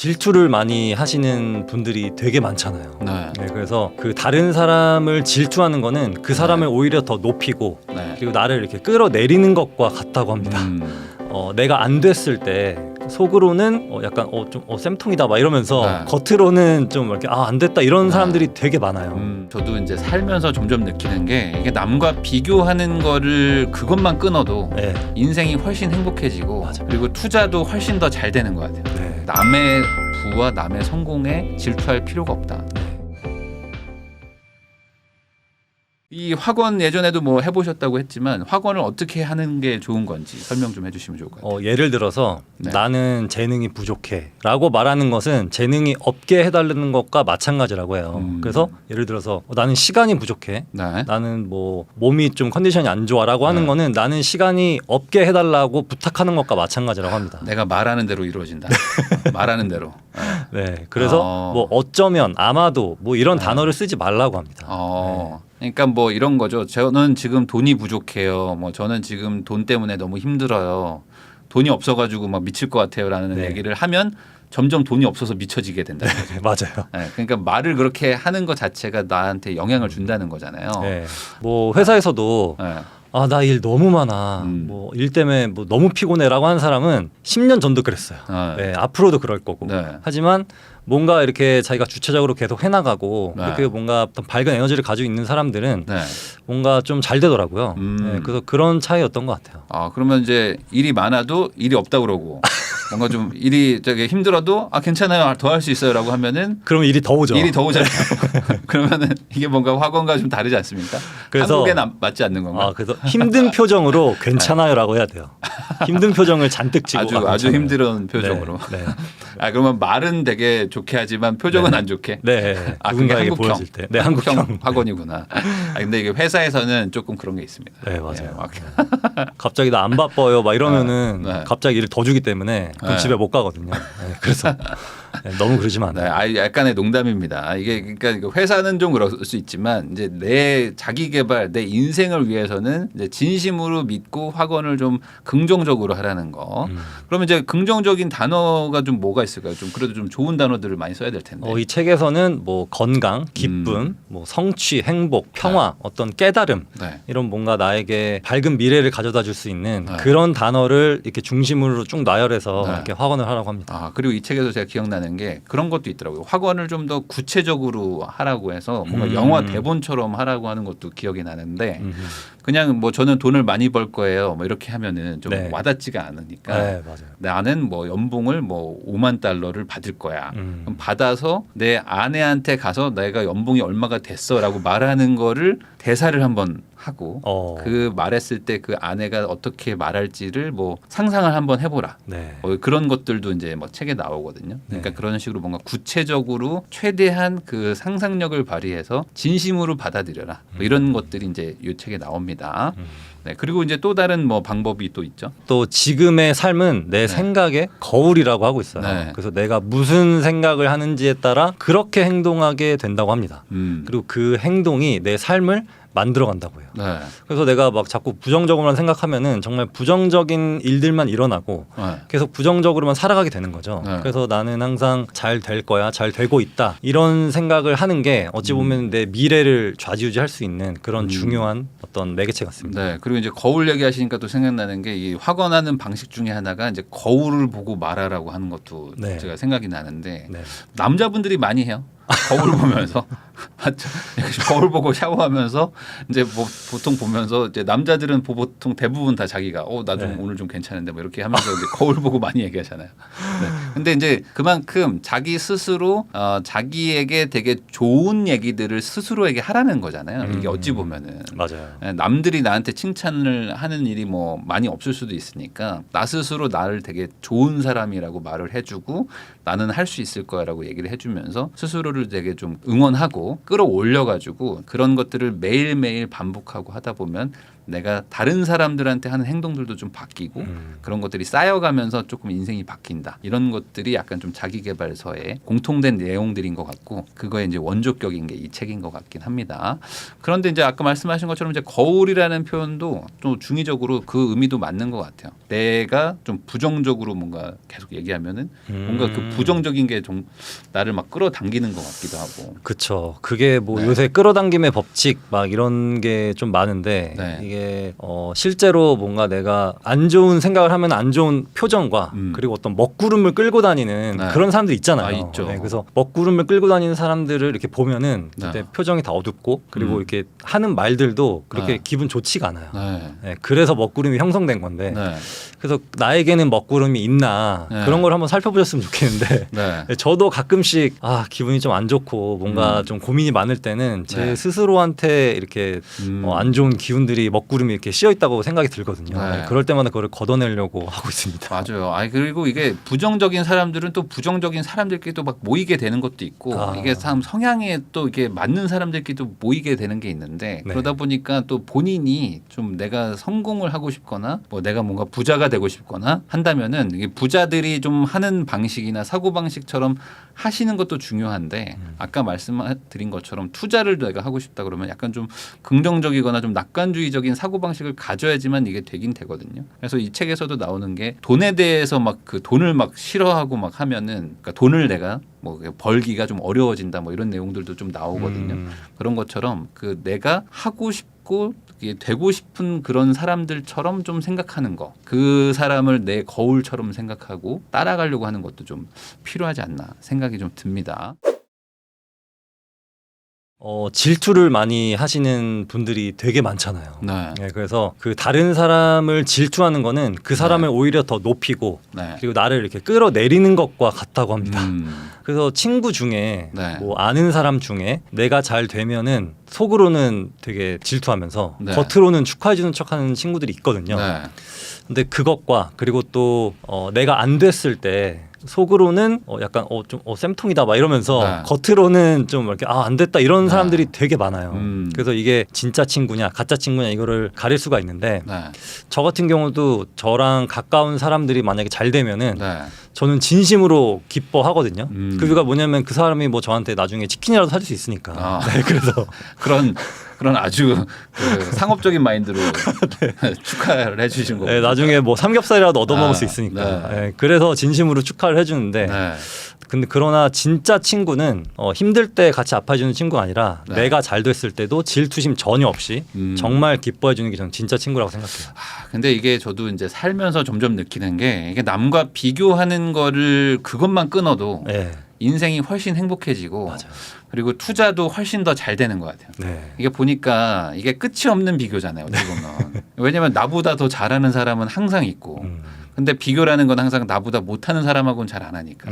질투를 많이 하시는 분들이 되게 많잖아요. 네. 네, 그래서 그 다른 사람을 질투하는 거는 그 사람을 오히려 더 높이고 네. 그리고 나를 이렇게 끌어내리는 것과 같다고 합니다. 내가 안 됐을 때 속으로는 약간 좀 쌤통이다 막 이러면서 네. 겉으로는 좀 이렇게 안 됐다 이런 사람들이 되게 많아요. 저도 이제 살면서 점점 느끼는 게 이게 남과 비교하는 거를 그것만 끊어도 네. 인생이 훨씬 행복해지고 맞아. 그리고 투자도 훨씬 더 잘 되는 것 같아요. 네. 남의 부와 남의 성공에 질투할 필요가 없다. 이 학원 예전에도 뭐 해보셨다고 했지만 학원을 어떻게 하는 게 좋은 건지 설명 좀 해주시면 좋을 것 같아요. 예를 들어서 네. 나는 재능이 부족해 라고 말하는 것은 재능이 없게 해달라는 것과 마찬가지라고 해요. 그래서 예를 들어서 나는 시간이 부족해, 네. 나는 뭐 몸이 좀 컨디션이 안 좋아라고 하는 네. 거는 나는 시간이 없게 해달라고 부탁하는 것과 마찬가지라고 합니다. 내가 말하는 대로 이루어진다. 말하는 대로. 네, 그래서 뭐 어쩌면 아마도 뭐 이런 단어를 쓰지 말라고 합니다. 그러니까 뭐 이런 거죠. 저는 지금 돈이 부족해요. 뭐 저는 지금 돈 때문에 너무 힘들어요. 돈이 없어가지고 막 미칠 것 같아요라는 네. 얘기를 하면 점점 돈이 없어서 미쳐지게 된다. 네, 맞아요. 네, 그러니까 말을 그렇게 하는 것 자체가 나한테 영향을 준다는 거잖아요. 네, 뭐 회사에서도 네. 나 일 너무 많아. 뭐 일 때문에 뭐 너무 피곤해라고 하는 사람은 10년 전도 그랬어요. 네, 앞으로도 그럴 거고. 네. 하지만 뭔가 이렇게 자기가 주체적으로 계속 해나가고 네. 이렇게 뭔가 어떤 밝은 에너지를 가지고 있는 사람들은 네. 뭔가 좀 잘 되더라고요. 네, 그래서 그런 차이였던 것 같아요. 그러면 이제 일이 많아도 일이 없다 그러고 뭔가 좀 일이 저기 힘들어도 괜찮아요. 더 할 수 있어요라고 하면은 그러면 일이 더 오죠. 일이 더 오잖아요. 그러면은 이게 뭔가 학원과 좀 다르지 않습니까? 그래서 한국에 맞지 않는 건가? 그래서 힘든 표정으로 괜찮아요라고 해야 돼요. 힘든 표정을 잔뜩 찍고 아주 힘든 표정으로. 네. 그러면 말은 되게 좋게 하지만 표정은 안 좋게. 네. 그게 누군가에게 보여질 때. 네, 한국형 학원이구나. 근데 이게 회사에서는 조금 그런 게 있습니다. 네, 맞아요. 갑자기 나 안 바빠요, 막 이러면은 네. 갑자기 일을 더 주기 때문에 그럼 집에 못 가거든요. 네, 그래서 너무 그러지만 안 돼요. 약간의 농담입니다. 이게 그러니까 회사는 좀 그럴 수 있지만 이제 내 자기 개발, 내 인생을 위해서는 이제 진심으로 믿고 학원을 좀 긍정적으로 하라는 거. 그러면 이제 긍정적인 단어가 좀 뭐가 있을까요? 좀 그래도 좀 좋은 단어들을 많이 써야 될 텐데. 이 책에서는 뭐 건강, 기쁨, 뭐 성취, 행복, 평화, 어떤 깨달음 네. 이런 뭔가 나에게 밝은 미래를 가져다 줄 수 있는 네. 그런 단어를 이렇게 중심으로 쭉 나열해서 네. 이렇게 학원을 하라고 합니다. 그리고 이 책에서 제가 기억나는 게 그런 것도 있더라고요. 학원을 좀 더 구체적으로 하라고 해서 뭔가 영화 대본처럼 하라고 하는 것도 기억이 나는데 그냥 뭐 저는 돈을 많이 벌 거예요. 뭐 이렇게 하면은 좀 네. 와닿지가 않으니까 네, 맞아요. 나는 뭐 연봉을 뭐 5만 달러를 받을 거야. 그럼 받아서 내 아내한테 가서 내가 연봉이 얼마가 됐어라고 말하는 거를 대사를 한번 하고 그 말했을 때 그 아내가 어떻게 말할지를 뭐 상상을 한번 해보라. 네. 그런 것들도 이제 뭐 책에 나오거든요. 그러니까 네. 그런 식으로 뭔가 구체적으로 최대한 그 상상력을 발휘해서 진심으로 받아들여라. 뭐 이런 것들이 이제 이 책에 나옵니다. 네, 그리고 이제 또 다른 뭐 방법이 또 있죠. 또 지금의 삶은 내 생각의 거울이라고 하고 있어요. 네. 그래서 내가 무슨 생각을 하는지에 따라 그렇게 행동하게 된다고 합니다. 그리고 그 행동이 내 삶을 만들어 간다고 해요. 네. 그래서 내가 막 자꾸 부정적으로만 생각하면은 정말 부정적인 일들만 일어나고 네. 계속 부정적으로만 살아가게 되는 거죠. 네. 그래서 나는 항상 잘 될 거야, 잘 되고 있다 이런 생각을 하는 게 어찌 보면 내 미래를 좌지우지할 수 있는 그런 중요한 어떤 매개체 같습니다. 네. 그리고 이제 거울 얘기하시니까 또 생각나는 게 이 학원하는 방식 중에 하나가 이제 거울을 보고 말하라고 하는 것도 네. 제가 생각이 나는데 네. 남자분들이 많이 해요. 거울 보면서 거울 보고 샤워하면서 이제 뭐 보통 보면서 이제 남자들은 보통 대부분 다 자기가 나 좀 네. 오늘 좀 괜찮은데 뭐 이렇게 하면서 이제 거울 보고 많이 얘기하잖아요. 네. 근데 이제 그만큼 자기 스스로 자기에게 되게 좋은 얘기들을 스스로에게 하라는 거잖아요. 이게 어찌 보면은 맞아요. 남들이 나한테 칭찬을 하는 일이 뭐 많이 없을 수도 있으니까 나 스스로 나를 되게 좋은 사람이라고 말을 해주고 나는 할 수 있을 거야라고 얘기를 해주면서 스스로를 되게 좀 응원하고 끌어올려가지고 그런 것들을 매일매일 반복하고 하다 보면 내가 다른 사람들한테 하는 행동들도 좀 바뀌고 그런 것들이 쌓여가면서 조금 인생이 바뀐다. 이런 것들이 약간 좀 자기계발서의 공통된 내용들인 것 같고 그거에 이제 원조격인 게 이 책인 것 같긴 합니다. 그런데 이제 아까 말씀하신 것처럼 이제 거울이라는 표현도 좀 중의적으로 그 의미도 맞는 것 같아요. 내가 좀 부정적으로 뭔가 계속 얘기하면은 뭔가 그 부정적인 게 좀 나를 막 끌어당기는 것 같기도 하고. 그쵸. 그게 뭐 네. 요새 끌어당김의 법칙 막 이런 게 좀 많은데 네. 이게 실제로 뭔가 내가 안 좋은 생각을 하면 안 좋은 표정과 그리고 어떤 먹구름을 끌고 다니는 네. 그런 사람들 있잖아요. 아, 있죠. 그래서 먹구름을 끌고 다니는 사람들을 이렇게 보면은 그때 네. 표정이 다 어둡고 그리고 이렇게 하는 말들도 그렇게 네. 기분 좋지가 않아요. 네. 네, 그래서 먹구름이 형성된 건데 네. 그래서 나에게는 먹구름이 있나 네. 그런 걸 한번 살펴보셨으면 좋겠는데 네. 저도 가끔씩 기분이 좀 안 좋고 뭔가 좀 고민이 많을 때는 제 네. 스스로한테 이렇게 안 좋은 기운들이 먹구름이 이렇게 씌어 있다고 생각이 들거든요. 네. 그럴 때마다 그걸 걷어내려고 하고 있습니다. 맞아요. 그리고 이게 부정적인 사람들은 또 부정적인 사람들끼리 또 막 모이게 되는 것도 있고 이게 참 성향에 또 이게 맞는 사람들끼리 또 모이게 되는 게 있는데 네. 그러다 보니까 또 본인이 좀 내가 성공을 하고 싶거나 뭐 내가 뭔가 부자가 되고 싶거나 한다면은 이게 부자들이 좀 하는 방식이나 사고 방식처럼 하시는 것도 중요한데 아까 말씀드린 것처럼 투자를 내가 하고 싶다 그러면 약간 좀 긍정적이거나 좀 낙관주의적인 사고 방식을 가져야지만 이게 되긴 되거든요. 그래서 이 책에서도 나오는 게 돈에 대해서 막 그 돈을 막 싫어하고 막 하면은 그러니까 돈을 내가 뭐 벌기가 좀 어려워진다 뭐 이런 내용들도 좀 나오거든요. 그런 것처럼 그 내가 하고 싶고 이게 되고 싶은 그런 사람들처럼 좀 생각하는 거, 그 사람을 내 거울처럼 생각하고 따라가려고 하는 것도 좀 필요하지 않나 생각이 좀 듭니다. 질투를 많이 하시는 분들이 되게 많잖아요. 네. 네, 그래서 그 다른 사람을 질투하는 거는 그 사람을 오히려 더 높이고 네. 그리고 나를 이렇게 끌어내리는 것과 같다고 합니다. 음. 그래서 친구 중에 네. 뭐 아는 사람 중에 내가 잘 되면은 속으로는 되게 질투하면서 네. 겉으로는 축하해주는 척하는 친구들이 있거든요. 네. 근데 그것과 그리고 또 내가 안 됐을 때 속으로는 약간 좀 쌤통이다 막 이러면서 네. 겉으로는 좀 이렇게 안 됐다 이런 사람들이 되게 많아요. 그래서 이게 진짜 친구냐 가짜 친구냐 이거를 가릴 수가 있는데 네. 저 같은 경우도 저랑 가까운 사람들이 만약에 잘 되면은 네. 저는 진심으로 기뻐하거든요. 음. 그 이유가 뭐냐면 그 사람이 뭐 저한테 나중에 치킨이라도 사줄 수 있으니까. 아. 네, 그래서 그런 아주 그 상업적인 마인드로 축하를 해주신 거고. 네, 나중에 뭐 삼겹살이라도 얻어먹을 수 있으니까. 네. 네, 그래서 진심으로 축하를 해주는데. 네. 근데 그러나 진짜 친구는 힘들 때 같이 아파해주는 친구가 아니라 네. 내가 잘 됐을 때도 질투심 전혀 없이 정말 기뻐해주는 게 저는 진짜 친구라고 생각해요. 근데 이게 저도 이제 살면서 점점 느끼는 게 이게 남과 비교하는 거를 그것만 끊어도 네, 인생이 훨씬 행복해지고 맞아요. 그리고 투자도 훨씬 더 잘 되는 것 같아요. 네. 이게 보니까 이게 끝이 없는 비교잖아요. 어떻게 보면. 왜냐하면 나보다 더 잘하는 사람은 항상 있고 근데 비교라는 건 항상 나보다 못하는 사람하고는 잘 안 하니까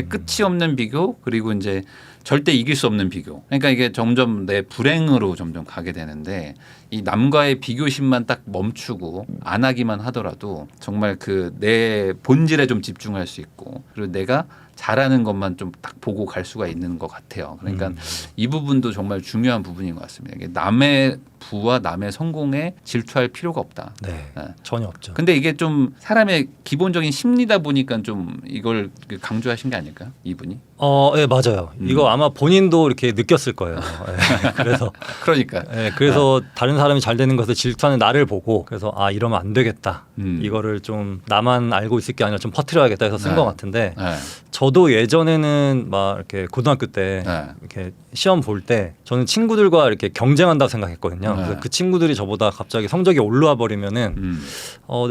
끝이 없는 비교 그리고 이제 절대 이길 수 없는 비교. 그러니까 이게 점점 내 불행으로 점점 가게 되는데 이 남과의 비교심만 딱 멈추고 안 하기만 하더라도 정말 그 내 본질에 좀 집중할 수 있고 그리고 내가 잘하는 것만 좀 딱 보고 갈 수가 있는 것 같아요. 그러니까 이 부분도 정말 중요한 부분인 것 같습니다. 이게 남의 부와 남의 성공에 질투할 필요가 없다. 네, 네. 전혀 없죠. 근데 이게 좀 사람의 기본적인 심리다 보니까 좀 이걸 강조하신 게 아닐까 이분이? 네, 맞아요. 이거 아마 본인도 이렇게 느꼈을 거예요. 네, 그래서 그러니까 그래서 다른 사람이 잘 되는 것을 질투하는 나를 보고 그래서 이러면 안 되겠다. 이거를 좀 나만 알고 있을 게 아니라 좀 퍼뜨려야겠다 해서 쓴 것 같은데 네. 저도 예전에는 막 이렇게 고등학교 때 네. 이렇게 시험 볼 때 저는 친구들과 이렇게 경쟁한다고 생각했거든요. 네. 그래서 그 친구들이 저보다 갑자기 성적이 올라와 버리면은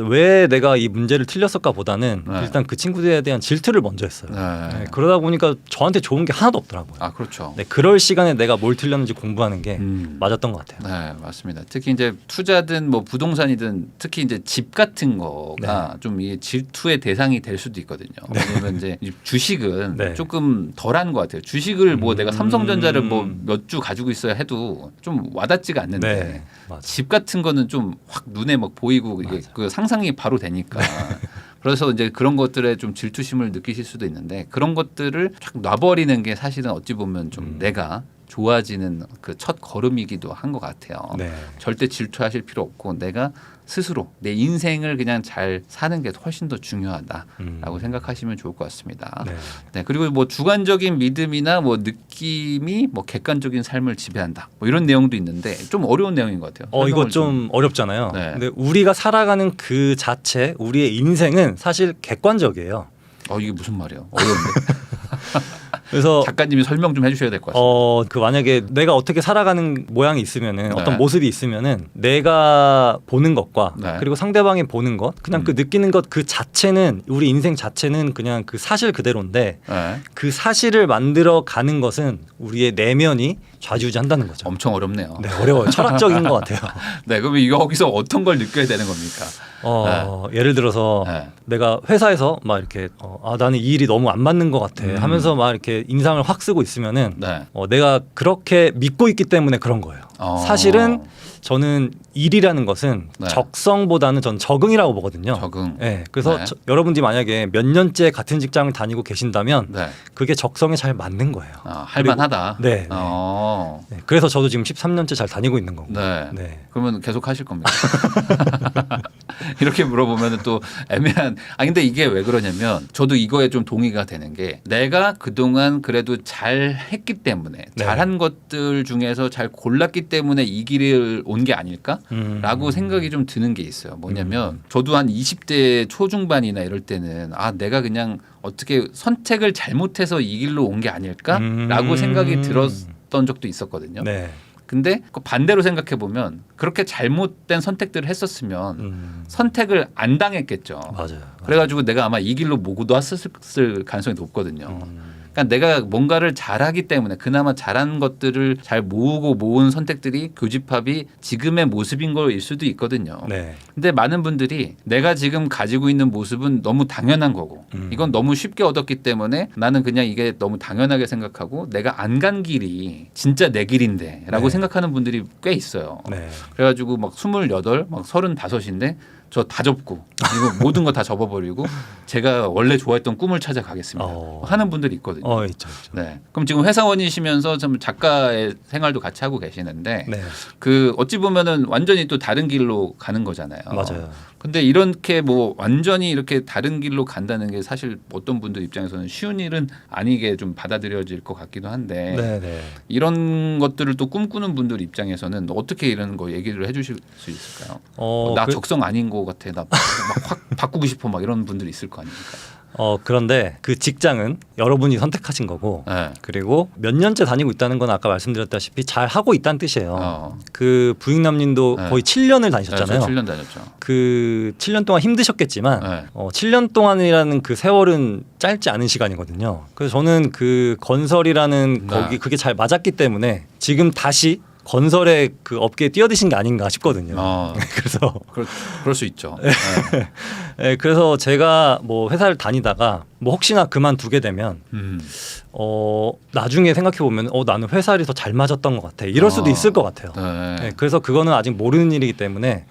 왜 내가 이 문제를 틀렸을까 보다는 네. 일단 그 친구들에 대한 질투를 먼저 했어요. 네. 네, 그러다 보니까 저한테 좋은 게 하나도 없더라고요. 아 그렇죠. 네, 그럴 시간에 내가 뭘 틀렸는지 공부하는 게 맞았던 것 같아요. 네, 맞습니다. 특히 이제 투자든 뭐 부동산이든 특히 이제 집 같은 거가 좀 이 질투의 대상이 될 수도 있거든요. 왜냐면 이제 주식은 네. 조금 덜한 것 같아요. 주식을 뭐 내가 삼성전자를 뭐 몇 주 가지고 있어야 해도 좀 와닿지가 않는데 네, 맞아. 집 같은 거는 좀 확 눈에 막 보이고 이게 그 상상이 바로 되니까. 그래서 이제 그런 것들에 좀 질투심을 느끼실 수도 있는데 그런 것들을 쫙 놔버리는 게 사실은 어찌 보면 좀 내가 좋아지는 그 첫 걸음이기도 한 것 같아요. 네. 절대 질투하실 필요 없고 내가 스스로 내 인생을 그냥 잘 사는 게 훨씬 더 중요하다라고 생각하시면 좋을 것 같습니다. 네. 네, 그리고 뭐 주관적인 믿음이나 뭐 느낌이 뭐 객관적인 삶을 지배한다. 뭐 이런 내용도 있는데 좀 어려운 내용인 것 같아요. 이거 설명을 좀 어렵잖아요. 네. 근데 우리가 살아가는 그 자체, 우리의 인생은 사실 객관적이에요. 이게 무슨 말이에요? 어려운데. 그래서 작가님이 설명 좀 해주셔야 될 것 같습니다. 그 만약에 내가 어떻게 살아가는 모양이 있으면은 네. 어떤 모습이 있으면은 내가 보는 것과 네. 그리고 상대방이 보는 것, 그냥 그 느끼는 것 그 자체는 우리 인생 자체는 그냥 그 사실 그대로인데 네. 그 사실을 만들어 가는 것은 우리의 내면이 좌지우지한다는 거죠. 엄청 어렵네요. 네, 어려워요. 철학적인 것 같아요. 네, 그럼 여기서 어떤 걸 느껴야 되는 겁니까? 예를 들어서 네. 내가 회사에서 막 이렇게 나는 이 일이 너무 안 맞는 것 같아 하면서 막 이렇게 인상을 확 쓰고 있으면은 네. 내가 그렇게 믿고 있기 때문에 그런 거예요. 사실은 저는 일이라는 것은 네. 적성보다는 전 적응이라고 보거든요. 적응. 네, 그래서 네. 여러분들이 만약에 몇 년째 같은 직장을 다니고 계신다면 네. 그게 적성에 잘 맞는 거예요. 할만하다. 네, 네. 네, 그래서 저도 지금 13년째 잘 다니고 있는 거고. 네. 네. 그러면 계속 하실 겁니다. 이렇게 물어보면 또 애매한. 근데 이게 왜 그러냐면 저도 이거에 좀 동의가 되는 게 내가 그동안 그래도 잘 했기 때문에 네. 잘한 것들 중에서 잘 골랐기 때문에 이 길을 온 게 아닐까라고 생각이 좀 드는 게 있어요. 뭐냐면 저도 한 20대 초중반이나 이럴 때는 내가 그냥 어떻게 선택을 잘못해서 이 길로 온 게 아닐까라고 생각이 들었던 적도 있었거든요. 네. 근데 그 반대로 생각해 보면 그렇게 잘못된 선택들을 했었으면 선택을 안 당했겠죠. 맞아요. 그래가지고 내가 아마 이 길로 모고도 왔을 가능성이 높거든요. 그러니까 내가 뭔가를 잘하기 때문에 그나마 잘한 것들을 잘 모으고 모은 선택들이 교집합이 지금의 모습인 거일 수도 있거든요. 네. 근데 많은 분들이 내가 지금 가지고 있는 모습은 너무 당연한 거고 이건 너무 쉽게 얻었기 때문에 나는 그냥 이게 너무 당연하게 생각하고 내가 안 간 길이 진짜 내 길인데 라고 네. 생각하는 분들이 꽤 있어요. 네. 그래가지고 막 28, 막 35인데 저 다 접고 이거 모든 거 다 접어버리고 제가 원래 좋아했던 꿈을 찾아가겠습니다. 하는 분들이 있거든요. 있죠, 있죠. 네. 그럼 지금 회사원이시면서 좀 작가의 생활도 같이 하고 계시는데 네. 그 어찌 보면은 완전히 또 다른 길로 가는 거잖아요. 맞아요. 근데 이렇게 뭐 완전히 이렇게 다른 길로 간다는 게 사실 어떤 분들 입장에서는 쉬운 일은 아니게 좀 받아들여질 것 같기도 한데 네, 네. 이런 것들을 또 꿈꾸는 분들 입장에서는 어떻게 이런 거 얘기를 해주실 수 있을까요? 나 적성 아닌 것 같아. 나 막 확 바꾸고 싶어. 막 이런 분들이 있을 거 아닙니까? 그런데 그 직장은 여러분이 선택하신 거고 네. 그리고 몇 년째 다니고 있다는 건 아까 말씀드렸다시피 잘 하고 있다는 뜻이에요. 그 부익남님도 네. 거의 7년을 다니셨잖아요. 네, 7년 다녔죠. 그 7년 동안 힘드셨겠지만 네. 7년 동안이라는 그 세월은 짧지 않은 시간이거든요. 그래서 저는 그 건설이라는 네. 그게 잘 맞았기 때문에 지금 다시 건설의 그 업계에 뛰어드신 게 아닌가 싶거든요. 그래서 그럴 수 있죠. 네, 그래서 제가 뭐 회사를 다니다가 뭐 혹시나 그만두게 되면 나중에 생각해 보면 나는 회사를 더 잘 맞았던 것 같아. 이럴 수도 있을 것 같아요. 네. 그래서 그거는 아직 모르는 일이기 때문에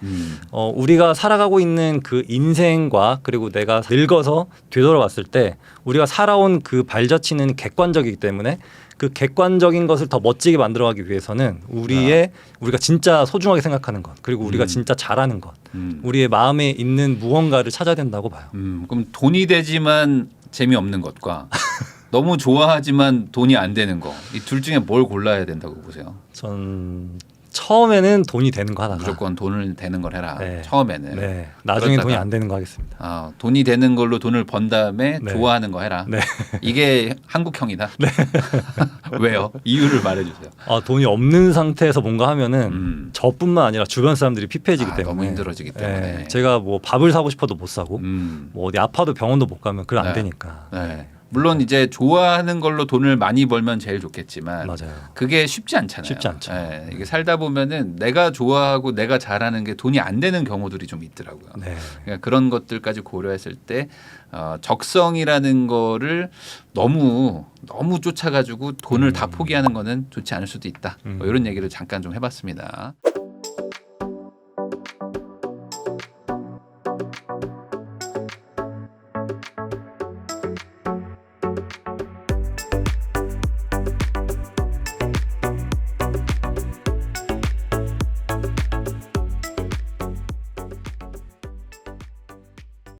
우리가 살아가고 있는 그 인생과 그리고 내가 늙어서 되돌아봤을 때 우리가 살아온 그 발자취는 객관적이기 때문에 그 객관적인 것을 더 멋지게 만들어가기 위해서는 우리가 진짜 소중하게 생각하는 것 그리고 우리가 진짜 잘하는 것 우리의 마음에 있는 무언가를 찾아야 된다고 봐요. 그럼 돈이 되지만 재미없는 것과 너무 좋아하지만 돈이 안 되는 거 이 둘 중에 뭘 골라야 된다고 보세요? 전 처음에는 돈이 되는 거 하다가 무조건 돈을 되는 걸 해라. 네. 처음에는. 네. 나중에 돈이 안 되는 거 하겠습니다. 돈이 되는 걸로 돈을 번 다음에 네. 좋아하는 거 해라. 네. 이게 한국형이다. 네. 왜요? 이유를 말해주세요. 돈이 없는 상태에서 뭔가 하면은 저뿐만 아니라 주변 사람들이 피폐해지기 때문에 너무 힘들어지기 때문에 네. 제가 뭐 밥을 사고 싶어도 못 사고 뭐 어디 아파도 병원도 못 가면 그래 안 네. 되니까. 네. 물론 이제 좋아하는 걸로 돈을 많이 벌면 제일 좋겠지만 맞아요. 그게 쉽지 않잖아요. 쉽지 않죠. 네. 이게 살다 보면은 내가 좋아하고 내가 잘하는 게 돈이 안 되는 경우들이 좀 있더라고요. 네. 그러니까 그런 것들까지 고려했을 때 적성이라는 거를 너무 쫓아가지고 돈을 다 포기하는 거는 좋지 않을 수도 있다. 뭐 이런 얘기를 잠깐 좀 해봤습니다.